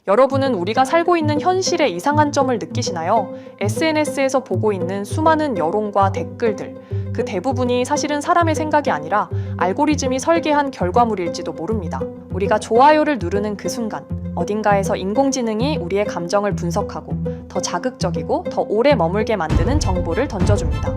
여러분은 우리가 살고 있는 현실의 이상한 점을 느끼시나요? SNS에서 보고 있는 수많은 여론과 댓글들, 그 대부분이 사실은 사람의 생각이 아니라 알고리즘이 설계한 결과물일지도 모릅니다. 우리가 좋아요를 누르는 그 순간, 어딘가에서 인공지능이 우리의 감정을 분석하고 더 자극적이고 더 오래 머물게 만드는 정보를 던져줍니다.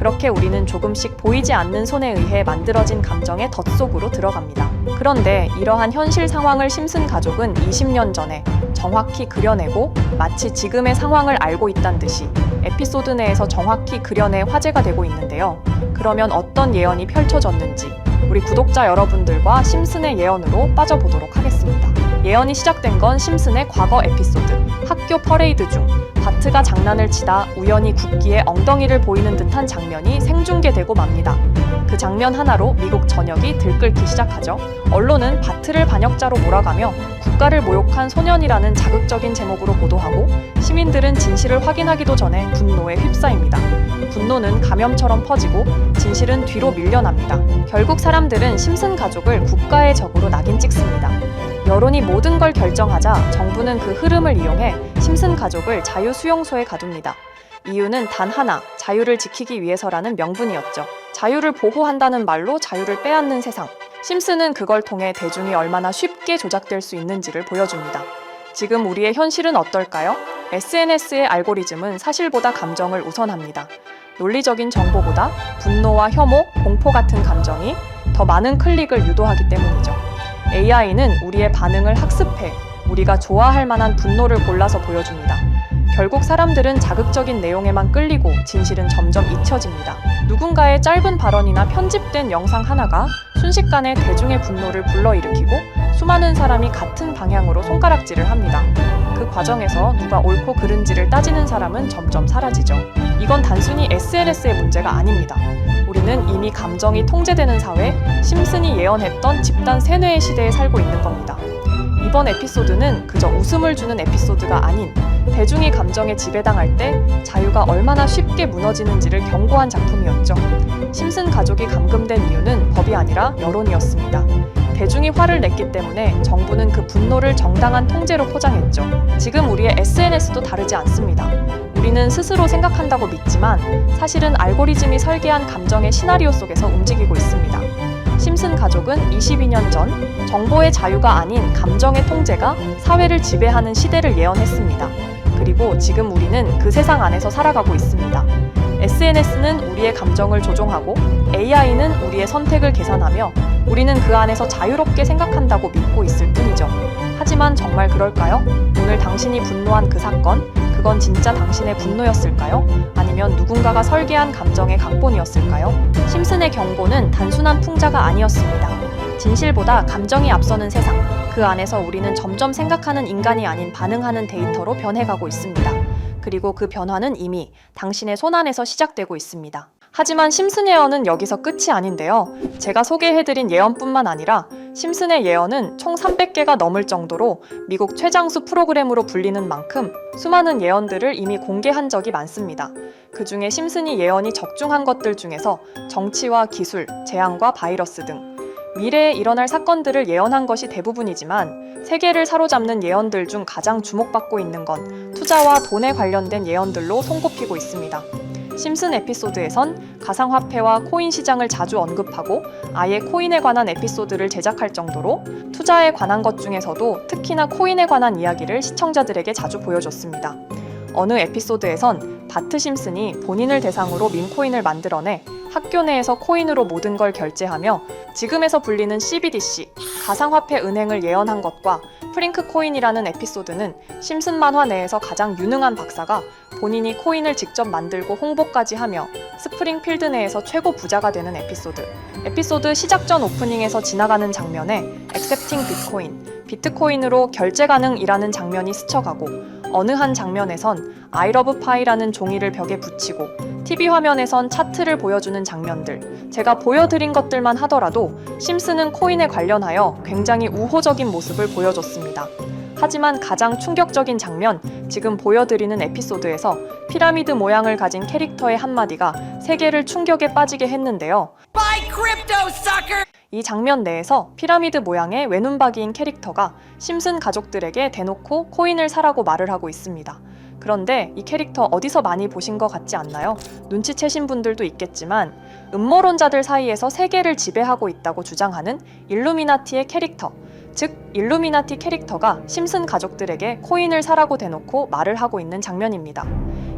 그렇게 우리는 조금씩 보이지 않는 손에 의해 만들어진 감정의 덫속으로 들어갑니다. 그런데 이러한 현실 상황을 심슨 가족은 20년 전에 정확히 그려내고 마치 지금의 상황을 알고 있다는 듯이 에피소드 내에서 정확히 그려내 화제가 되고 있는데요. 그러면 어떤 예언이 펼쳐졌는지 우리 구독자 여러분들과 심슨의 예언으로 빠져보도록 하겠습니다. 예언이 시작된 건 심슨의 과거 에피소드, 학교 퍼레이드 중 바트가 장난을 치다 우연히 국기에 엉덩이를 보이는 듯한 장면이 생중계되고 맙니다. 그 장면 하나로 미국 전역이 들끓기 시작하죠. 언론은 바트를 반역자로 몰아가며 국가를 모욕한 소년이라는 자극적인 제목으로 보도하고 시민들은 진실을 확인하기도 전에 분노에 휩싸입니다. 분노는 감염처럼 퍼지고 진실은 뒤로 밀려납니다. 결국 사람들은 심슨 가족을 국가의 적으로 낙인 찍습니다. 여론이 모든 걸 결정하자 정부는 그 흐름을 이용해 심슨 가족을 자유수용소에 가둡니다. 이유는 단 하나, 자유를 지키기 위해서라는 명분이었죠. 자유를 보호한다는 말로 자유를 빼앗는 세상. 심슨은 그걸 통해 대중이 얼마나 쉽게 조작될 수 있는지를 보여줍니다. 지금 우리의 현실은 어떨까요? SNS의 알고리즘은 사실보다 감정을 우선합니다. 논리적인 정보보다 분노와 혐오, 공포 같은 감정이 더 많은 클릭을 유도하기 때문이죠. AI는 우리의 반응을 학습해 우리가 좋아할 만한 분노를 골라서 보여줍니다. 결국 사람들은 자극적인 내용에만 끌리고 진실은 점점 잊혀집니다. 누군가의 짧은 발언이나 편집된 영상 하나가 순식간에 대중의 분노를 불러일으키고 수많은 사람이 같은 방향으로 손가락질을 합니다. 그 과정에서 누가 옳고 그른지를 따지는 사람은 점점 사라지죠. 이건 단순히 SNS의 문제가 아닙니다. 우리는 이미 감정이 통제되는 사회, 심슨이 예언했던 집단 세뇌의 시대에 살고 있는 겁니다. 이번 에피소드는 그저 웃음을 주는 에피소드가 아닌 대중이 감정에 지배당할 때 자유가 얼마나 쉽게 무너지는지를 경고한 작품이었죠. 심슨 가족이 감금된 이유는 법이 아니라 여론이었습니다. 대중이 화를 냈기 때문에 정부는 그 분노를 정당한 통제로 포장했죠. 지금 우리의 SNS도 다르지 않습니다. 우리는 스스로 생각한다고 믿지만 사실은 알고리즘이 설계한 감정의 시나리오 속에서 움직이고 있습니다. 심슨 가족은 22년 전 정보의 자유가 아닌 감정의 통제가 사회를 지배하는 시대를 예언했습니다. 그리고 지금 우리는 그 세상 안에서 살아가고 있습니다. SNS는 우리의 감정을 조종하고 AI는 우리의 선택을 계산하며 우리는 그 안에서 자유롭게 생각한다고 믿고 있을 뿐이죠. 하지만 정말 그럴까요? 오늘 당신이 분노한 그 사건, 그건 진짜 당신의 분노였을까요? 아니면 누군가가 설계한 감정의 각본이었을까요? 심슨의 경고는 단순한 풍자가 아니었습니다. 진실보다 감정이 앞서는 세상, 그 안에서 우리는 점점 생각하는 인간이 아닌 반응하는 데이터로 변해가고 있습니다. 그리고 그 변화는 이미 당신의 손안에서 시작되고 있습니다. 하지만 심슨의 예언은 여기서 끝이 아닌데요. 제가 소개해드린 예언뿐만 아니라 심슨의 예언은 총 300개가 넘을 정도로 미국 최장수 프로그램으로 불리는 만큼 수많은 예언들을 이미 공개한 적이 많습니다. 그 중에 심슨이 예언이 적중한 것들 중에서 정치와 기술, 재앙과 바이러스 등 미래에 일어날 사건들을 예언한 것이 대부분이지만 세계를 사로잡는 예언들 중 가장 주목받고 있는 건 투자와 돈에 관련된 예언들로 손꼽히고 있습니다. 심슨 에피소드에선 가상화폐와 코인 시장을 자주 언급하고 아예 코인에 관한 에피소드를 제작할 정도로 투자에 관한 것 중에서도 특히나 코인에 관한 이야기를 시청자들에게 자주 보여줬습니다. 어느 에피소드에선 바트 심슨이 본인을 대상으로 밈코인을 만들어내 학교 내에서 코인으로 모든 걸 결제하며 지금에서 불리는 CBDC, 가상화폐 은행을 예언한 것과 프링크 코인이라는 에피소드는 심슨 만화 내에서 가장 유능한 박사가 본인이 코인을 직접 만들고 홍보까지 하며 스프링필드 내에서 최고 부자가 되는 에피소드. 에피소드 시작 전 오프닝에서 지나가는 장면에 액셉팅 비트코인, 비트코인으로 결제 가능이라는 장면이 스쳐가고 어느 한 장면에선 I love pie라는 종이를 벽에 붙이고 TV 화면에선 차트를 보여주는 장면들, 제가 보여드린 것들만 하더라도 심슨은 코인에 관련하여 굉장히 우호적인 모습을 보여줬습니다. 하지만 가장 충격적인 장면, 지금 보여드리는 에피소드에서 피라미드 모양을 가진 캐릭터의 한마디가 세계를 충격에 빠지게 했는데요. Buy crypto, sucker! 이 장면 내에서 피라미드 모양의 외눈박이인 캐릭터가 심슨 가족들에게 대놓고 코인을 사라고 말을 하고 있습니다. 그런데 이 캐릭터 어디서 많이 보신 것 같지 않나요? 눈치채신 분들도 있겠지만 음모론자들 사이에서 세계를 지배하고 있다고 주장하는 일루미나티의 캐릭터, 즉 일루미나티 캐릭터가 심슨 가족들에게 코인을 사라고 대놓고 말을 하고 있는 장면입니다.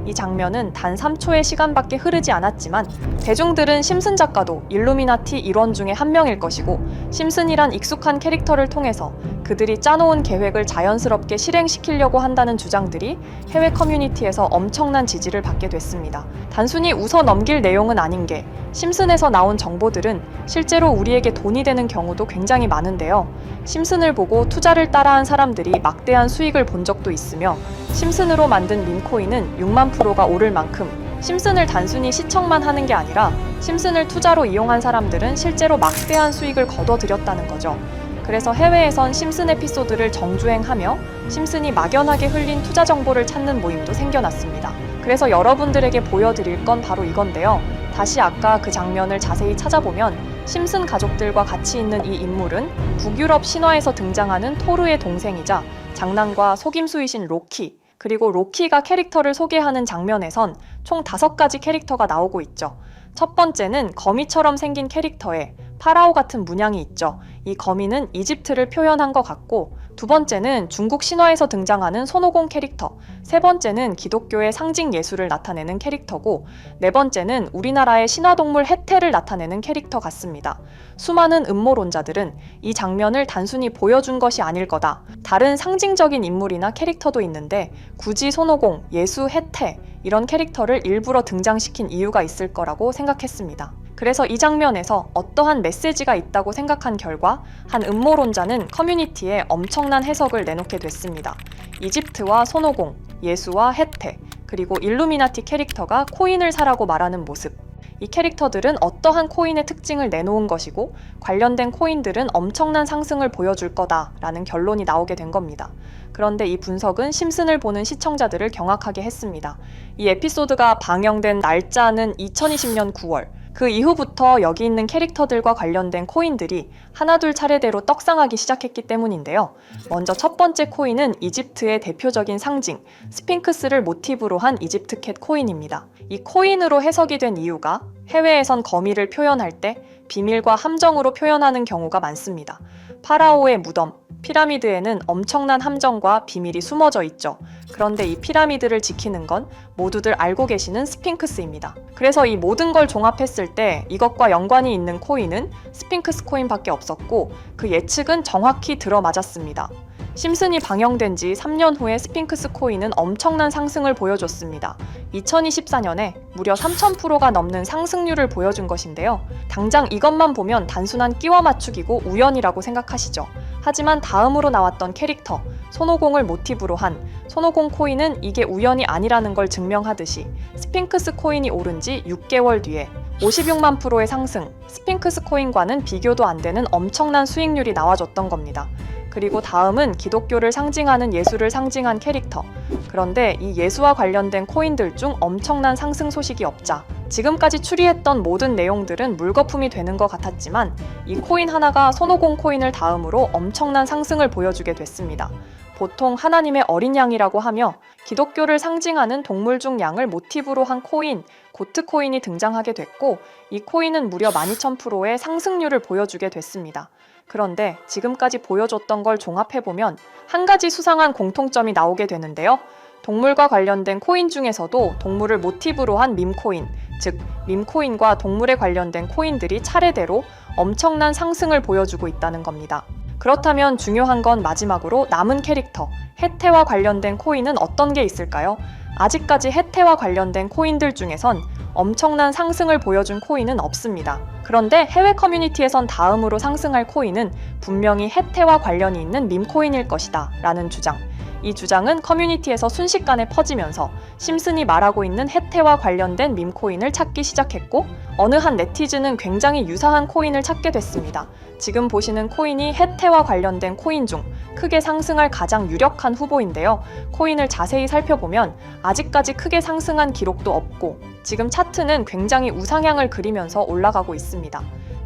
이 장면은 단 3초의 시간밖에 흐르지 않았지만 대중들은 심슨 작가도 일루미나티 일원 중에 한 명일 것이고 심슨이란 익숙한 캐릭터를 통해서 그들이 짜놓은 계획을 자연스럽게 실행시키려고 한다는 주장들이 해외 커뮤니티에서 엄청난 지지를 받게 됐습니다. 단순히 웃어 넘길 내용은 아닌 게 심슨에서 나온 정보들은 실제로 우리에게 돈이 되는 경우도 굉장히 많은데요. 심슨을 보고 투자를 따라한 사람들이 막대한 수익을 본 적도 있으며 심슨으로 만든 밈코인은 6만 프로가 오를 만큼 심슨을 단순히 시청만 하는 게 아니라 심슨을 투자로 이용한 사람들은 실제로 막대한 수익을 거둬들였다는 거죠. 그래서 해외에선 심슨 에피소드를 정주행하며 심슨이 막연하게 흘린 투자 정보를 찾는 모임도 생겨났습니다. 그래서 여러분들에게 보여드릴 건 바로 이건데요. 다시 아까 그 장면을 자세히 찾아보면 심슨 가족들과 같이 있는 이 인물은 북유럽 신화에서 등장하는 토르의 동생이자 장난과 속임수이신 로키, 그리고 로키가 캐릭터를 소개하는 장면에선 총 5가지 캐릭터가 나오고 있죠. 첫 번째는 거미처럼 생긴 캐릭터에 파라오 같은 문양이 있죠. 이 거미는 이집트를 표현한 것 같고, 두 번째는 중국 신화에서 등장하는 손오공 캐릭터, 세 번째는 기독교의 상징 예술을 나타내는 캐릭터고, 네 번째는 우리나라의 신화동물 해태를 나타내는 캐릭터 같습니다. 수많은 음모론자들은 이 장면을 단순히 보여준 것이 아닐 거다, 다른 상징적인 인물이나 캐릭터도 있는데 굳이 손오공, 예수, 해태 이런 캐릭터를 일부러 등장시킨 이유가 있을 거라고 생각했습니다. 그래서 이 장면에서 어떠한 메시지가 있다고 생각한 결과 한 음모론자는 커뮤니티에 엄청난 해석을 내놓게 됐습니다. 이집트와 손오공, 예수와 해태, 그리고 일루미나티 캐릭터가 코인을 사라고 말하는 모습, 이 캐릭터들은 어떠한 코인의 특징을 내놓은 것이고 관련된 코인들은 엄청난 상승을 보여줄 거다라는 결론이 나오게 된 겁니다. 그런데 이 분석은 심슨을 보는 시청자들을 경악하게 했습니다. 이 에피소드가 방영된 날짜는 2020년 9월, 그 이후부터 여기 있는 캐릭터들과 관련된 코인들이 하나둘 차례대로 떡상하기 시작했기 때문인데요. 먼저 첫 번째 코인은 이집트의 대표적인 상징, 스핑크스를 모티브로 한 이집트 캣 코인입니다. 이 코인으로 해석이 된 이유가 해외에선 거미를 표현할 때 비밀과 함정으로 표현하는 경우가 많습니다. 파라오의 무덤, 피라미드에는 엄청난 함정과 비밀이 숨어져 있죠. 그런데 이 피라미드를 지키는 건 모두들 알고 계시는 스핑크스입니다. 그래서 이 모든 걸 종합했을 때 이것과 연관이 있는 코인은 스핑크스 코인밖에 없었고 그 예측은 정확히 들어맞았습니다. 심슨이 방영된 지 3년 후에 스핑크스 코인은 엄청난 상승을 보여줬습니다. 2024년에 무려 3000%가 넘는 상승률을 보여준 것인데요. 당장 이것만 보면 단순한 끼워 맞추기고 우연이라고 생각하시죠. 하지만 다음으로 나왔던 캐릭터, 손오공을 모티브로 한 손오공 코인은 이게 우연이 아니라는 걸 증명하듯이 스핑크스 코인이 오른 지 6개월 뒤에 56만 프로의 상승, 스핑크스 코인과는 비교도 안 되는 엄청난 수익률이 나와줬던 겁니다. 그리고 다음은 기독교를 상징하는 예수를 상징한 캐릭터. 그런데 이 예수와 관련된 코인들 중 엄청난 상승 소식이 없자 지금까지 추리했던 모든 내용들은 물거품이 되는 것 같았지만 이 코인 하나가 손오공 코인을 다음으로 엄청난 상승을 보여주게 됐습니다. 보통 하나님의 어린 양이라고 하며 기독교를 상징하는 동물 중 양을 모티브로 한 코인, 고트 코인이 등장하게 됐고 이 코인은 무려 12,000%의 상승률을 보여주게 됐습니다. 그런데 지금까지 보여줬던 걸 종합해보면 한 가지 수상한 공통점이 나오게 되는데요. 동물과 관련된 코인 중에서도 동물을 모티브로 한 밈코인, 즉 밈코인과 동물에 관련된 코인들이 차례대로 엄청난 상승을 보여주고 있다는 겁니다. 그렇다면 중요한 건 마지막으로 남은 캐릭터, 해태와 관련된 코인은 어떤 게 있을까요? 아직까지 해태와 관련된 코인들 중에선 엄청난 상승을 보여준 코인은 없습니다. 그런데 해외 커뮤니티에선 다음으로 상승할 코인은 분명히 해태와 관련이 있는 밈코인일 것이다 라는 주장. 이 주장은 커뮤니티에서 순식간에 퍼지면서 심슨이 말하고 있는 해태와 관련된 밈코인을 찾기 시작했고 어느 한 네티즌은 굉장히 유사한 코인을 찾게 됐습니다. 지금 보시는 코인이 해태와 관련된 코인 중 크게 상승할 가장 유력한 후보인데요. 코인을 자세히 살펴보면 아직까지 크게 상승한 기록도 없고 지금 차트는 굉장히 우상향을 그리면서 올라가고 있습니다.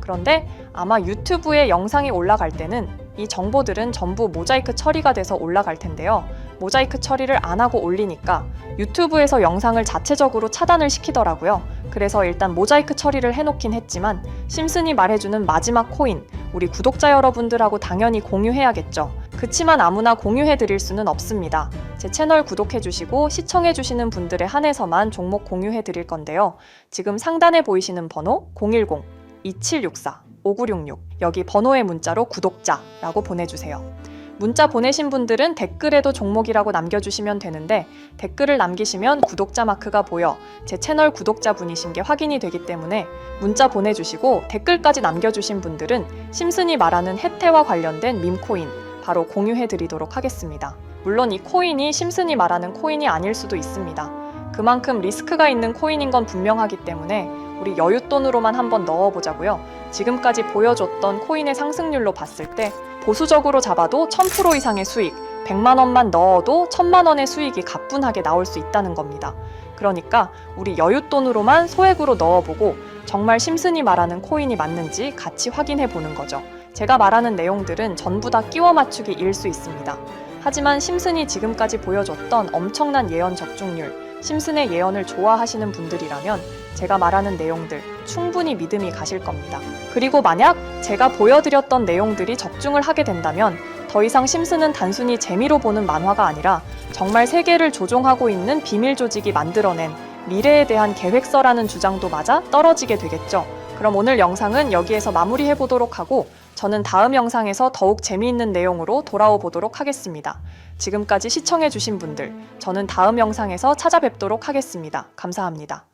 그런데 아마 유튜브에 영상이 올라갈 때는 이 정보들은 전부 모자이크 처리가 돼서 올라갈 텐데요. 모자이크 처리를 안 하고 올리니까 유튜브에서 영상을 자체적으로 차단을 시키더라고요. 그래서 일단 모자이크 처리를 해놓긴 했지만 심슨이 말해주는 마지막 코인, 우리 구독자 여러분들하고 당연히 공유해야겠죠. 그치만 아무나 공유해드릴 수는 없습니다. 제 채널 구독해주시고 시청해주시는 분들에 한해서만 종목 공유해드릴 건데요. 지금 상단에 보이시는 번호 010-2764-5966 여기 번호의 문자로 구독자라고 보내주세요. 문자 보내신 분들은 댓글에도 종목이라고 남겨주시면 되는데 댓글을 남기시면 구독자 마크가 보여 제 채널 구독자분이신 게 확인이 되기 때문에 문자 보내주시고 댓글까지 남겨주신 분들은 심슨이 말하는 혜태와 관련된 밈코인 바로 공유해드리도록 하겠습니다. 물론 이 코인이 심슨이 말하는 코인이 아닐 수도 있습니다. 그만큼 리스크가 있는 코인인 건 분명하기 때문에 우리 여윳돈으로만 한번 넣어보자고요. 지금까지 보여줬던 코인의 상승률로 봤을 때 보수적으로 잡아도 1000% 이상의 수익, 100만 원만 넣어도 1000만 원의 수익이 가뿐하게 나올 수 있다는 겁니다. 그러니까 우리 여윳돈으로만 소액으로 넣어보고 정말 심슨이 말하는 코인이 맞는지 같이 확인해 보는 거죠. 제가 말하는 내용들은 전부 다 끼워 맞추기일 수 있습니다. 하지만 심슨이 지금까지 보여줬던 엄청난 예언 적중률, 심슨의 예언을 좋아하시는 분들이라면 제가 말하는 내용들 충분히 믿음이 가실 겁니다. 그리고 만약 제가 보여드렸던 내용들이 적중을 하게 된다면 더 이상 심슨은 단순히 재미로 보는 만화가 아니라 정말 세계를 조종하고 있는 비밀 조직이 만들어낸 미래에 대한 계획서라는 주장도 맞아 떨어지게 되겠죠. 그럼 오늘 영상은 여기에서 마무리해 보도록 하고 저는 다음 영상에서 더욱 재미있는 내용으로 돌아오 보도록 하겠습니다. 지금까지 시청해 주신 분들, 저는 다음 영상에서 찾아뵙도록 하겠습니다. 감사합니다.